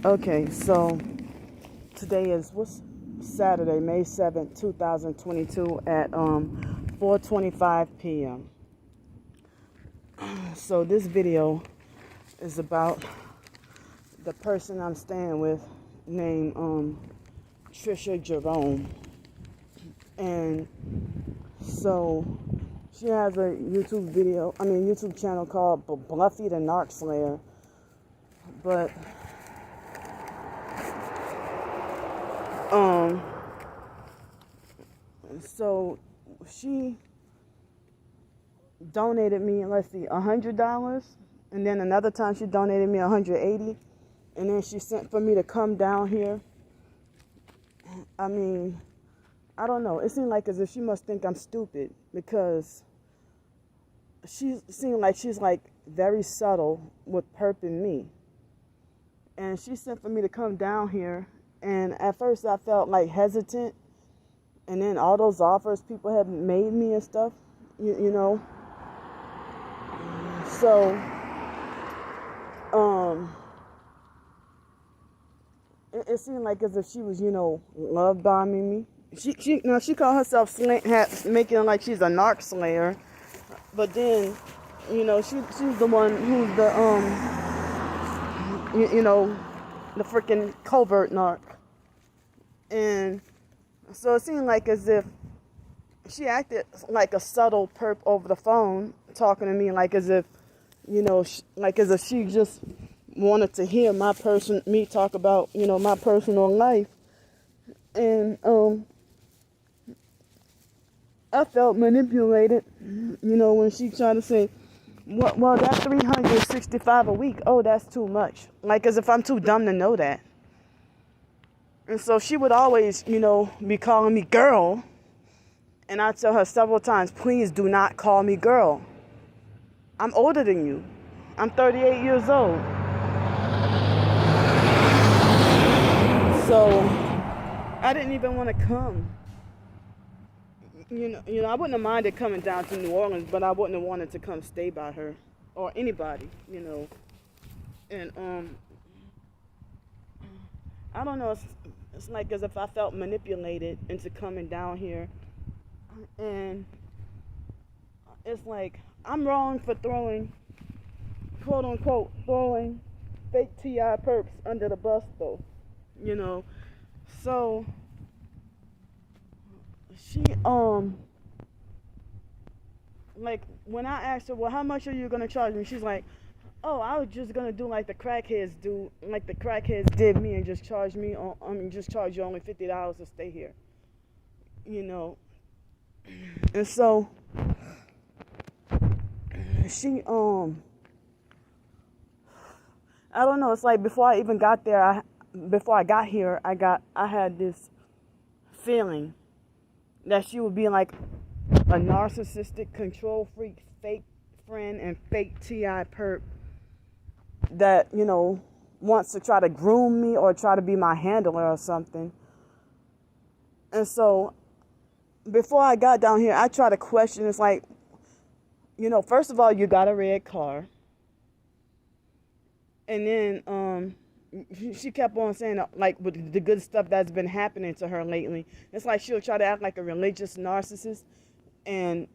Okay, so today is what's Saturday, May 7th, 2022 at 4:25 p.m. So this video is about the person I'm staying with named Trisha Jerome. And so she has a YouTube channel called Bluffy the Narc Slayer. But so she donated me, let's see, $100, and then another time she donated me $180, and then she sent for me to come down here. I mean, I don't know. It seemed like as if she must think I'm stupid because she seemed like she's like very subtle with perping me. And she sent for me to come down here, and at first I felt like hesitant, and then all those offers people had made me and stuff, you know. So, it seemed like as if she was, love bombing me. She called herself making it like she's a narc slayer, but then, she's the one who's the freaking covert narc. And so it seemed like as if she acted like a subtle perp over the phone, talking to me like as if, like as if she just wanted to hear me talk about, my personal life. And I felt manipulated, when she tried to say, well, that's $365 a week. Oh, that's too much. Like as if I'm too dumb to know that. And so she would always, be calling me girl. And I tell her several times, please do not call me girl. I'm older than you. I'm 38 years old. So I didn't even want to come. I wouldn't have minded coming down to New Orleans, but I wouldn't have wanted to come stay by her or anybody, And I don't know. It's like as if I felt manipulated into coming down here, and it's like I'm wrong for throwing, quote unquote, throwing fake TI perps under the bus, though, So she like when I asked her, well, how much are you gonna charge me? She's like, oh, I was just gonna do like the crackheads do, like the crackheads did me, and just charge you only $50 to stay here, And so she I don't know. It's like before I even got there, before I got here, I had this feeling that she would be like a narcissistic, control freak, fake friend, and fake TI perp that, wants to try to groom me or try to be my handler or something. And so before I got down here, I tried to question. It's like, first of all, you got a red car. And then she kept on saying, like, with the good stuff that's been happening to her lately. It's like she'll try to act like a religious narcissist, and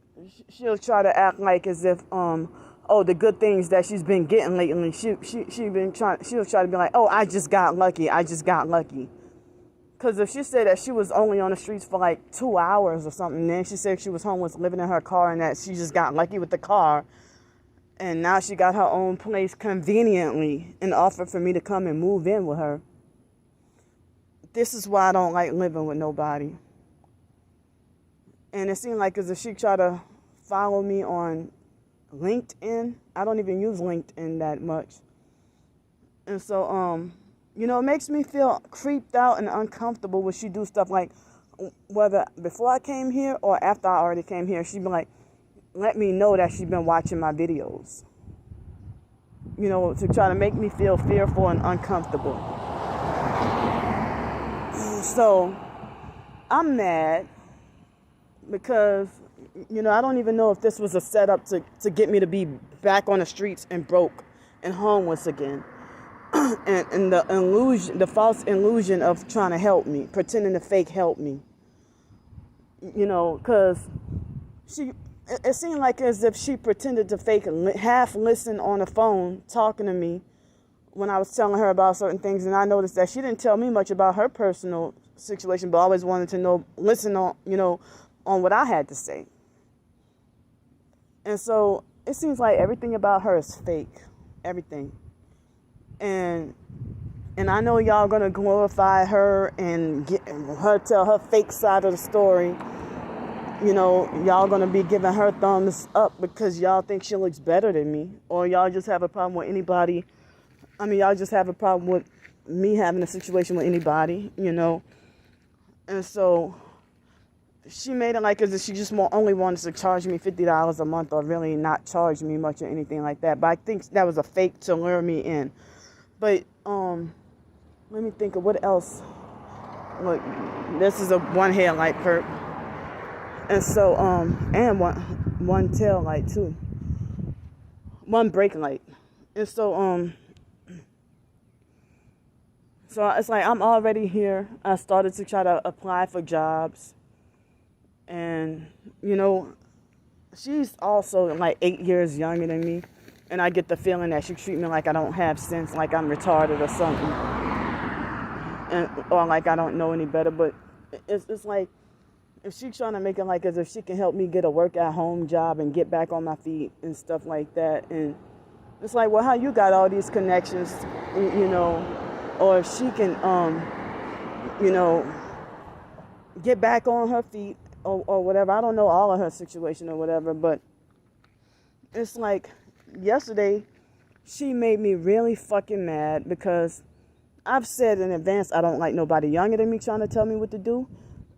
she'll try to act like as if, the good things that she's been getting lately. She'll try to be like, oh, I just got lucky. Because if she said that she was only on the streets for like 2 hours or something, then she said she was homeless, living in her car, and that she just got lucky with the car. And now she got her own place conveniently and offered for me to come and move in with her. This is why I don't like living with nobody. And it seemed like as if she tried to follow me on LinkedIn. I don't even use LinkedIn that much. And so, it makes me feel creeped out and uncomfortable when she do stuff like, whether before I came here or after I already came here, she'd be like, let me know that she's been watching my videos, to try to make me feel fearful and uncomfortable. So I'm mad because, I don't even know if this was a setup to get me to be back on the streets and broke and homeless again. and the illusion, the false illusion of trying to help me, pretending to fake help me. You know, because it seemed like as if she pretended to fake half listen on the phone talking to me when I was telling her about certain things, and I noticed that she didn't tell me much about her personal situation, but always wanted to listen on, on what I had to say. And so it seems like everything about her is fake, everything. And I know y'all gonna glorify her and get her tell her fake side of the story. Y'all gonna be giving her thumbs up because y'all think she looks better than me, or y'all just have a problem with anybody. Y'all just have a problem with me having a situation with anybody, And so she made it like as if she just only wanted to charge me $50 a month, or really not charge me much or anything like that. But I think that was a fake to lure me in. But let me think of what else. Look, this is a one headlight perp. And so, and one tail light too. One brake light. And so, so it's like I'm already here. I started to try to apply for jobs. And, she's also like 8 years younger than me. And I get the feeling that she treats me like I don't have sense, like I'm retarded or something. Or like I don't know any better. But it's like, if she's trying to make it like as if she can help me get a work-at-home job and get back on my feet and stuff like that. And it's like, well, how you got all these connections, or if she can, get back on her feet or whatever. I don't know all of her situation or whatever, but it's like yesterday she made me really fucking mad because I've said in advance I don't like nobody younger than me trying to tell me what to do.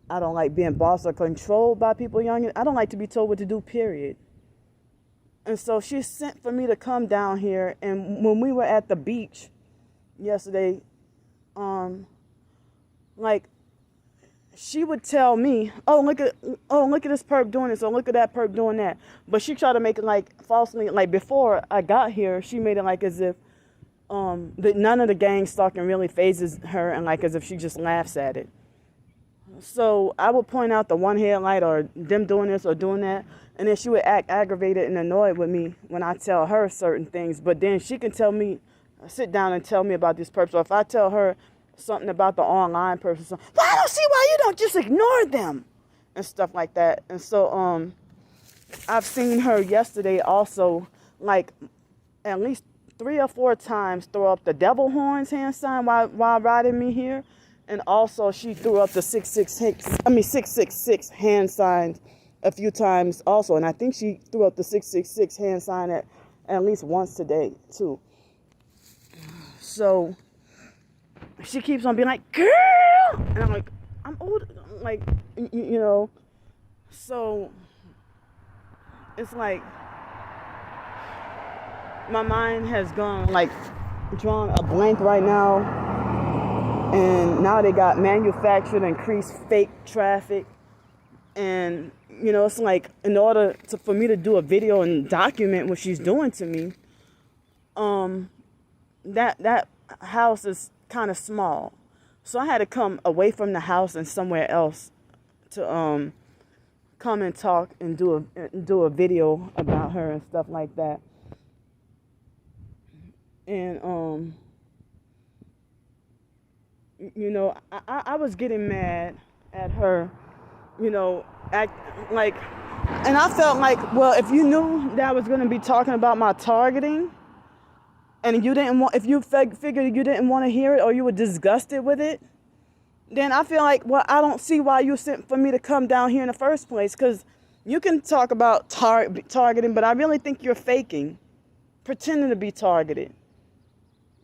I don't like being bossed or controlled by people younger. I don't like to be told what to do, period. And so she sent for me to come down here, and when we were at the beach yesterday, like, she would tell me, oh look at this perp doing this, or look at that perp doing that. But she tried to make it like falsely, like before I got here, she made it like as if that none of the gang stalking really phases her, and like as if she just laughs at it. So I would point out the one headlight or them doing this or doing that, and then she would act aggravated and annoyed with me when I tell her certain things. But then she can sit down and tell me about this perp. So if I tell her something about the online person, well, I don't see why you don't just ignore them and stuff like that. And so I've seen her yesterday also, like at least 3 or 4 times, throw up the devil horns hand sign while riding me here. And also she threw up the 666 hand sign a few times also. And I think she threw up the 666 hand sign at least once today too. So she keeps on being like, girl! And I'm like, I'm old. Like, So it's like my mind has drawn a blank right now. And now they got manufactured increased fake traffic. And, it's like in order for me to do a video and document what she's doing to me, that house is kind of small. So I had to come away from the house and somewhere else to come and talk and do a video about her and stuff like that. And I was getting mad at her, and I felt like, well, if you knew that I was going to be talking about my targeting, and you didn't want, if you figured you didn't want to hear it, or you were disgusted with it, then I feel like, well, I don't see why you sent for me to come down here in the first place, because you can talk about targeting, but I really think you're faking, pretending to be targeted.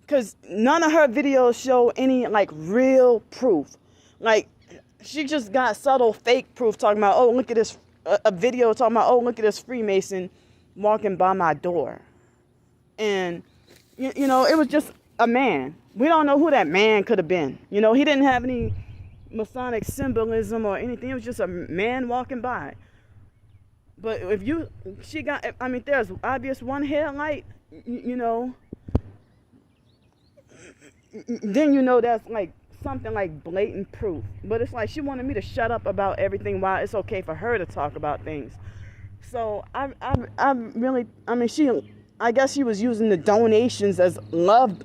Because none of her videos show any, real proof. She just got subtle fake proof talking about, oh, look at this, a video talking about, oh, look at this Freemason walking by my door. And, it was just a man. We don't know who that man could have been. He didn't have any Masonic symbolism or anything. It was just a man walking by. But there's obvious one headlight, then you know that's like something like blatant proof. But it's like she wanted me to shut up about everything while it's okay for her to talk about things. So I really, I mean, I guess she was using the donations as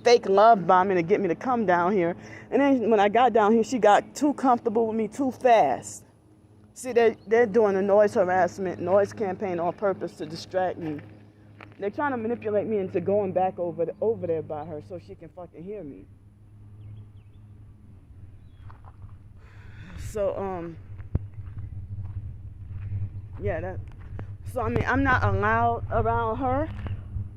fake love bombing to get me to come down here. And then when I got down here, she got too comfortable with me too fast. See, they're doing a noise harassment, noise campaign on purpose to distract me. They're trying to manipulate me into going back over there by her so she can fucking hear me. So, yeah, so I mean, I'm not allowed around her.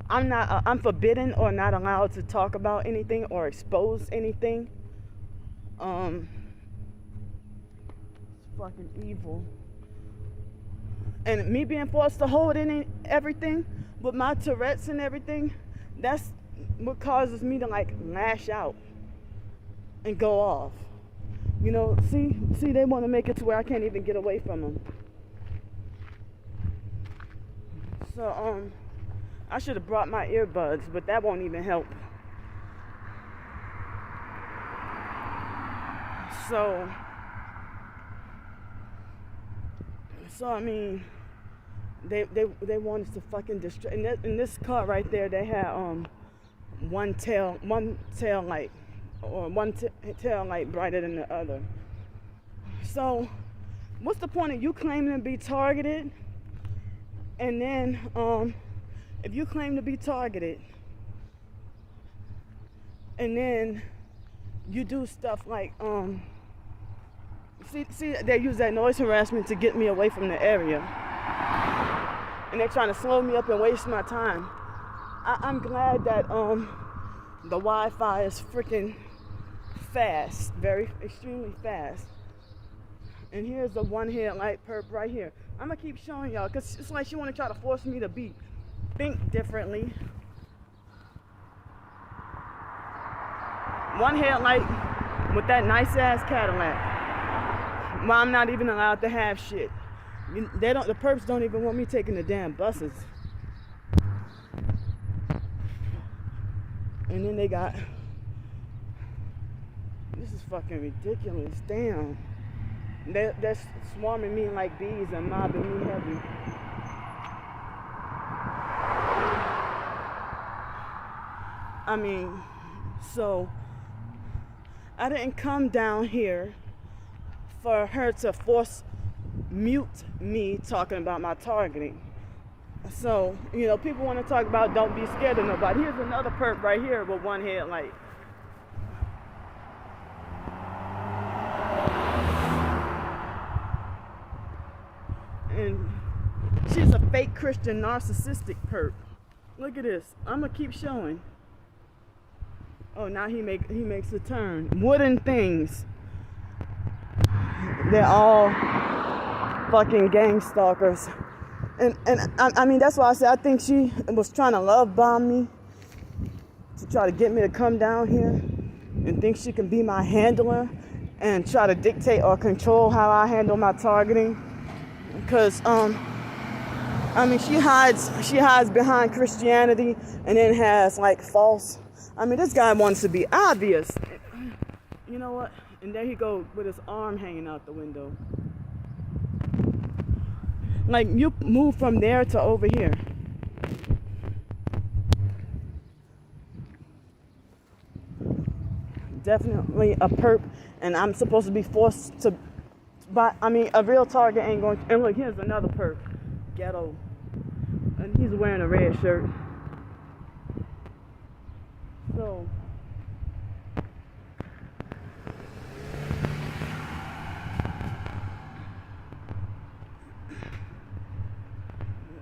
I'm forbidden or not allowed to talk about anything or expose anything. It's fucking evil. And me being forced to hold in everything with my Tourette's and everything, that's what causes me to like lash out and go off. You know, see, they want to make it to where I can't even get away from them. So, I should have brought my earbuds, but that won't even help. So I mean, they wanted to fucking destroy. In this car right there, they had one tail light, or one tail light brighter than the other. So, what's the point of you claiming to be targeted? And then, if you claim to be targeted, and then you do stuff like, see, they use that noise harassment to get me away from the area, and they're trying to slow me up and waste my time. I'm glad that the Wi-Fi is freaking fast, extremely fast. And here's the one headlight perp right here. I'm gonna keep showing y'all, cause it's like she wanna try to force me to think differently. One headlight with that nice ass Cadillac. Well, I'm not even allowed to have shit. The perps don't even want me taking the damn buses. And then they got, this is fucking ridiculous, damn. They're swarming me like bees and mobbing me heavy. I mean, so I didn't come down here for her to mute me talking about my targeting. So, you know, people want to talk about don't be scared of nobody. Here's another perp right here with one headlight. And she's a fake Christian narcissistic perp. Look at this. I'm gonna keep showing. Oh, now he makes a turn. Wooden things. They're all fucking gang stalkers. And I mean, that's why I said I think she was trying to love bomb me to try to get me to come down here and think she can be my handler and try to dictate or control how I handle my targeting. Because I mean, she hides behind Christianity and then has like false. I mean, this guy wants to be obvious. You know what? And there he goes with his arm hanging out the window. Like, you move from there to over here. Definitely a perp, and I'm supposed to be forced to buy. I mean, a real target ain't going to. And look, here's another perp. Ghetto. And he's wearing a red shirt. So,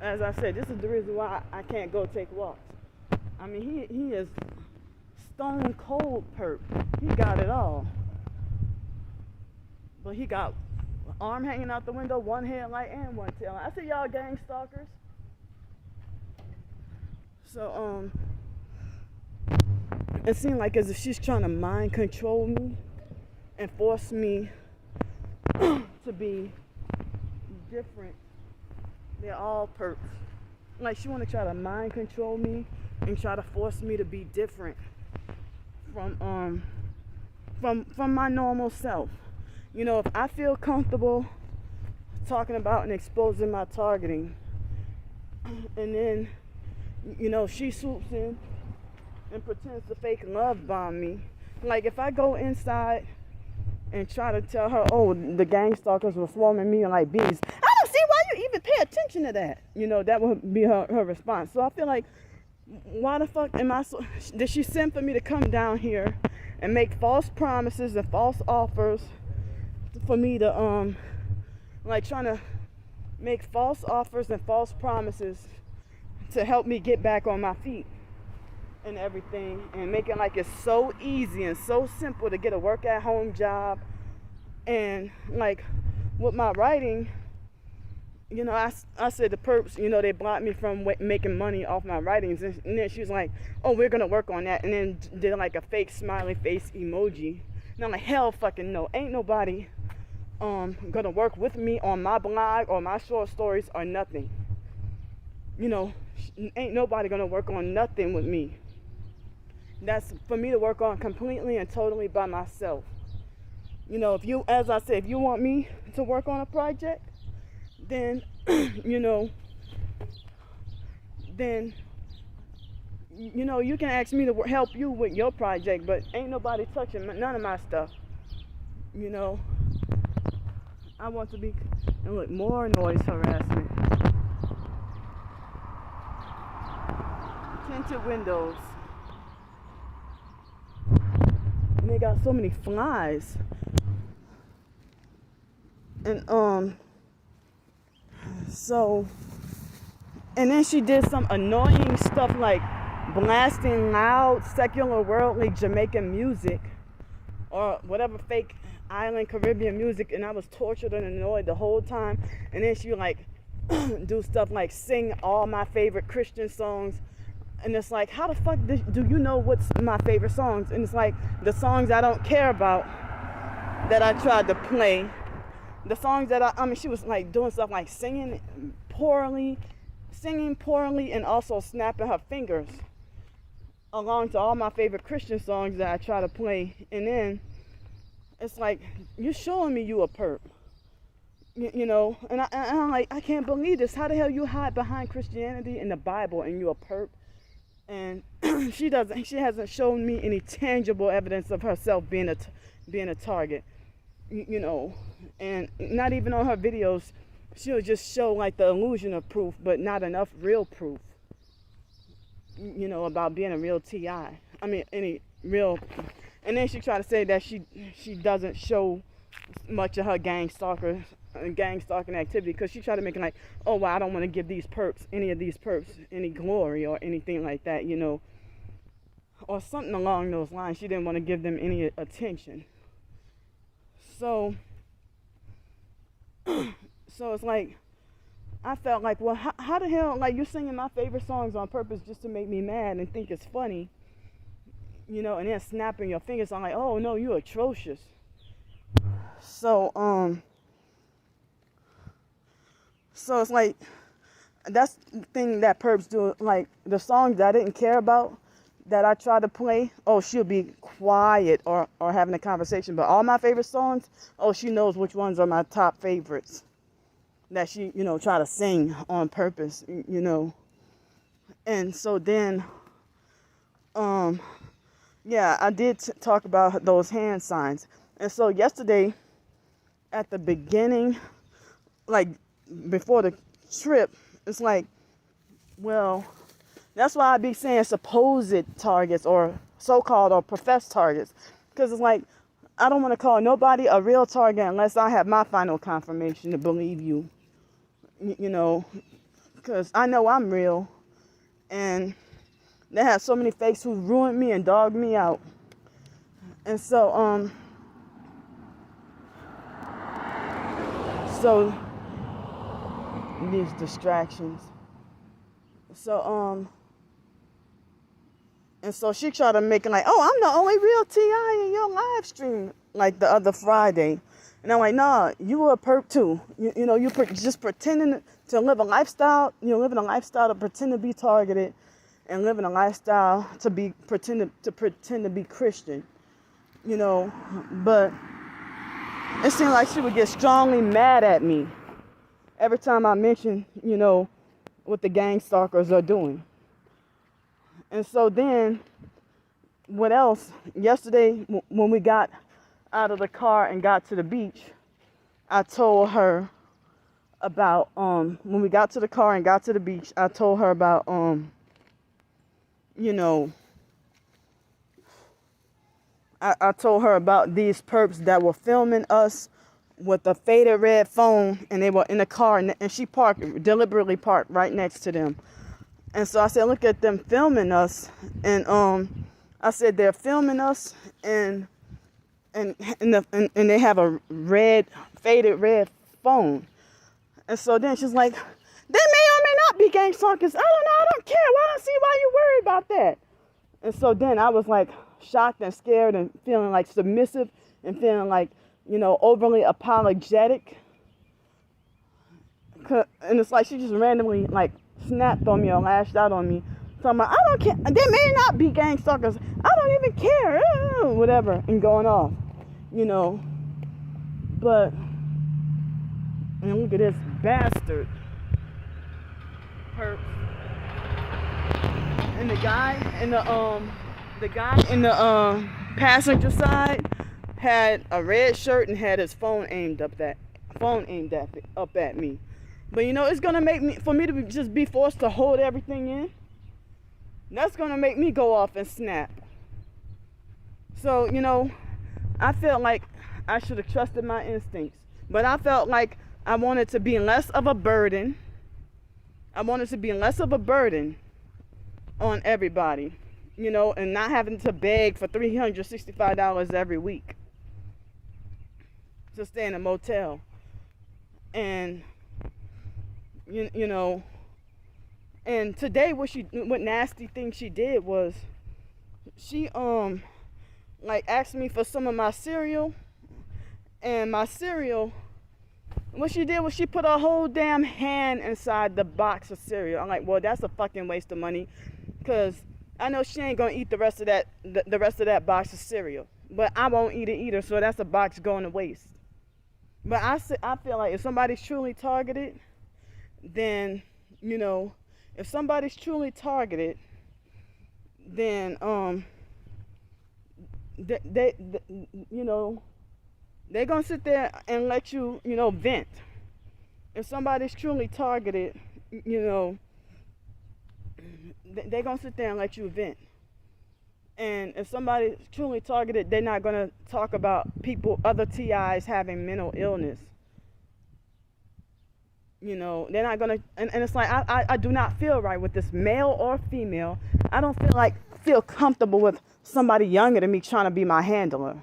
as I said, this is the reason why I can't go take walks. I mean, he is stone cold perp. He got it all. But he got arm hanging out the window, one headlight and one tail light. I see y'all gang stalkers. So, it seemed like as if she's trying to mind control me and force me to be different. They're all perps. Like, she want to try to mind control me and try to force me to be different from my normal self. You know, if I feel comfortable talking about and exposing my targeting, and then, you know, she swoops in and pretends to fake love bomb me. Like, if I go inside and try to tell her, oh, the gang stalkers were swarming me like bees, I don't see why you even pay attention to that. You know, that would be her response. So I feel like, why the fuck did she send for me to come down here and make false promises and false offers for me to, like, trying to make false offers and false promises to help me get back on my feet and everything, and make it like it's so easy and so simple to get a work at home job. And like with my writing, you know, I said the perps, you know, they blocked me from making money off my writings, and then she was like, oh, we're gonna work on that, and then did like a fake smiley face emoji. And I'm like, hell fucking no, ain't nobody gonna work with me on my blog or my short stories or nothing. You know, ain't nobody gonna work on nothing with me. That's for me to work on completely and totally by myself. You know, if you, as I said, if you want me to work on a project, then, you know, you can ask me to help you with your project, but ain't nobody touching none of my stuff. You know, I want to be, and look, more noise harassment. Tinted windows. And they got so many flies. And and then she did some annoying stuff like blasting loud, secular, worldly Jamaican music or whatever fake island Caribbean music, and I was tortured and annoyed the whole time. And then she like do stuff like sing all my favorite Christian songs. And it's like, how the fuck do you know what's my favorite songs? And it's like the songs I don't care about that I tried to play. The songs that I mean, she was like doing stuff like singing poorly, and also snapping her fingers along to all my favorite Christian songs that I try to play. And then it's like, you're showing me you a perp. You know, and I'm like, I can't believe this. How the hell you hide behind Christianity and the Bible and you a perp? And she hasn't shown me any tangible evidence of herself being a target, you know, and not even on her videos, she'll just show like the illusion of proof, but not enough real proof, you know, about being a real TI. I mean, any real, and then she tried to say that she doesn't show much of her gang stalking activity, because she tried to make it like, oh, well, I don't want to give any of these perps any glory or anything like that, you know, or something along those lines. She didn't want to give them any attention. So it's like, I felt like, well, how the hell, like, you're singing my favorite songs on purpose just to make me mad and think it's funny, you know, and then snapping your fingers. I'm like, oh no, you're atrocious. So it's like, that's the thing that perps do. Like, the songs that I didn't care about that I try to play, oh, she'll be quiet or having a conversation. But all my favorite songs, oh, she knows which ones are my top favorites that she, you know, try to sing on purpose, you know. And so then, yeah, I did talk about those hand signs. And so yesterday, at the beginning, like, before the trip, it's like, well, that's why I be saying supposed targets or so-called or professed targets, because it's like, I don't want to call nobody a real target unless I have my final confirmation to believe you, you know, because I know I'm real, and they have so many fakes who ruined me and dogged me out. And so these distractions. So and so she tried to make it like, oh, I'm the only real TI in your live stream, like the other Friday. And I'm like, nah, you were a perp too. You know, just pretending to live a lifestyle. You're living a lifestyle to pretend to be targeted. and living a lifestyle to pretend to be Christian, you know. But it seemed like she would get strongly mad at me every time I mentioned, you know, what the gang stalkers are doing. And so then, what else? Yesterday, when we got out of the car and got to the beach, I told her about, when we got to the car and got to the beach, I told her about, you know, I told her about these perps that were filming us with a faded red phone, and they were in the car, and she deliberately parked right next to them. And so I said, look at them filming us, and I said they're filming us, and they have a faded red phone. And so then she's like, they may or may not be gang stalkers. I don't know. I don't care. Well, I don't see why you're worried about that. And so then I was like shocked and scared and feeling like submissive and feeling like, you know, overly apologetic. And it's like she just randomly like snapped on me or lashed out on me. So I'm like, I don't care. They may not be gang stalkers. I don't even care. Whatever. And going off, you know. But, and look at this bastard. Perp. And the guy in the passenger side had a red shirt and had his phone aimed up at me. But you know, it's gonna make for me to just be forced to hold everything in. That's gonna make me go off and snap. So, you know, I felt like I should have trusted my instincts. But I felt like I wanted to be less of a burden. I wanted to be less of a burden on everybody, you know, and not having to beg for $365 every week to stay in a motel. And you know, and today what nasty thing she did was she like asked me for some of my cereal, and my cereal, what she did was she put a whole damn hand inside the box of cereal. I'm like, well, that's a fucking waste of money, because I know she ain't gonna eat the rest of that box of cereal, but I won't eat it either, so that's a box going to waste. But I feel like if somebody's truly targeted, then, you know, if somebody's truly targeted, then they you know, they're gonna sit there and let you, you know, vent. If somebody's truly targeted, you know, they're gonna sit there and let you vent. And if somebody's truly targeted, they're not gonna talk about other TIs having mental illness. You know, they're not gonna, and it's like I do not feel right with this, male or female. I don't feel comfortable with somebody younger than me trying to be my handler.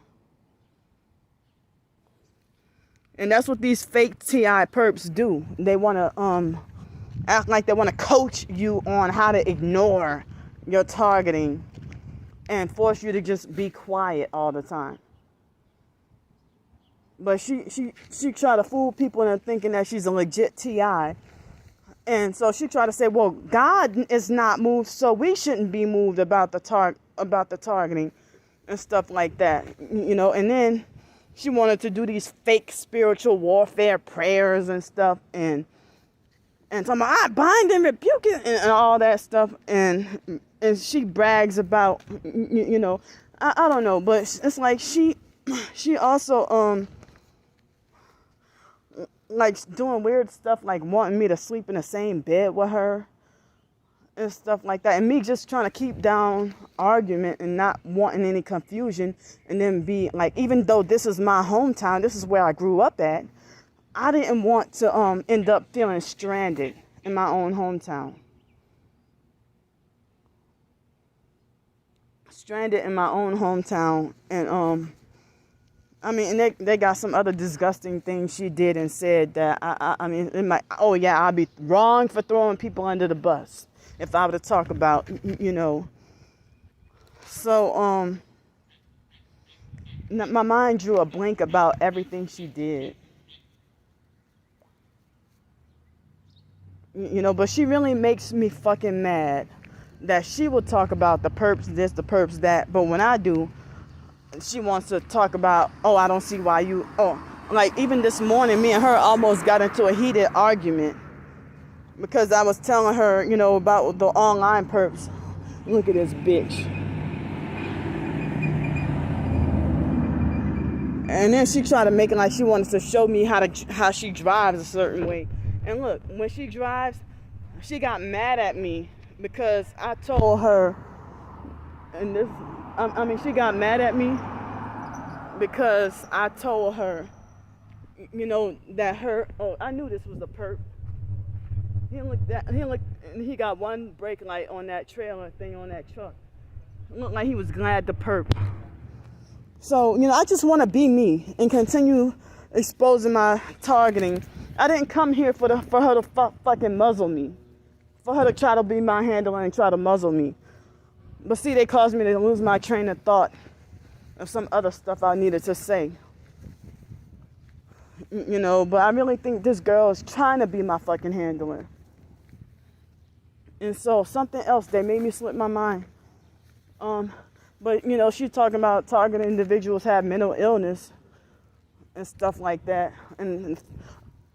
And that's what these fake TI perps do. They want to act like they want to coach you on how to ignore your targeting and force you to just be quiet all the time. But she tried to fool people into thinking that she's a legit TI. And so she tried to say, well, God is not moved, so we shouldn't be moved about the targeting and stuff like that. You know, and then she wanted to do these fake spiritual warfare prayers and stuff, and talking about, I bind and rebuke it, and all that stuff. And she brags about, you know, I don't know, but it's like she also like doing weird stuff, like wanting me to sleep in the same bed with her and stuff like that, and me just trying to keep down argument and not wanting any confusion. And then be like, even though this is my hometown, this is where I grew up at, I didn't want to end up feeling stranded in my own hometown. And I mean, and they got some other disgusting things she did and said that I mean, it might, oh yeah, I'd be wrong for throwing people under the bus if I were to talk about, you know. So my mind drew a blank about everything she did. You know, but she really makes me fucking mad that she will talk about the perps this, the perps that, but when I do, she wants to talk about, oh, I don't see why you, oh, like even this morning, me and her almost got into a heated argument because I was telling her, you know, about the online perps. Look at this bitch. And then she tried to make it like she wanted to show me how she drives a certain way. And look, when she drives, she got mad at me because I told her, and this, I mean, she got mad at me because I told her, you know, that her, oh, I knew this was a perp. He got one brake light on that trailer thing on that truck. It looked like he was glad to perp. So, you know, I just want to be me and continue exposing my targeting. I didn't come here for her to fucking muzzle me. For her to try to be my handler and try to muzzle me. But see, they caused me to lose my train of thought of some other stuff I needed to say. You know, but I really think this girl is trying to be my fucking handler. And so something else that made me slip my mind. But, you know, she's talking about targeted individuals have mental illness and stuff like that. And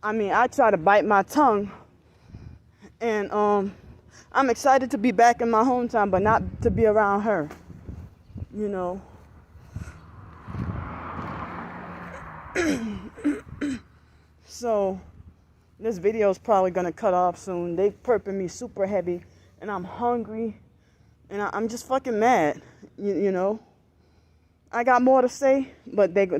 I mean, I try to bite my tongue. And I'm excited to be back in my hometown, but not to be around her. You know. So, this video is probably going to cut off soon. They perping me super heavy, and I'm hungry. And I'm just fucking mad, you know. I got more to say, but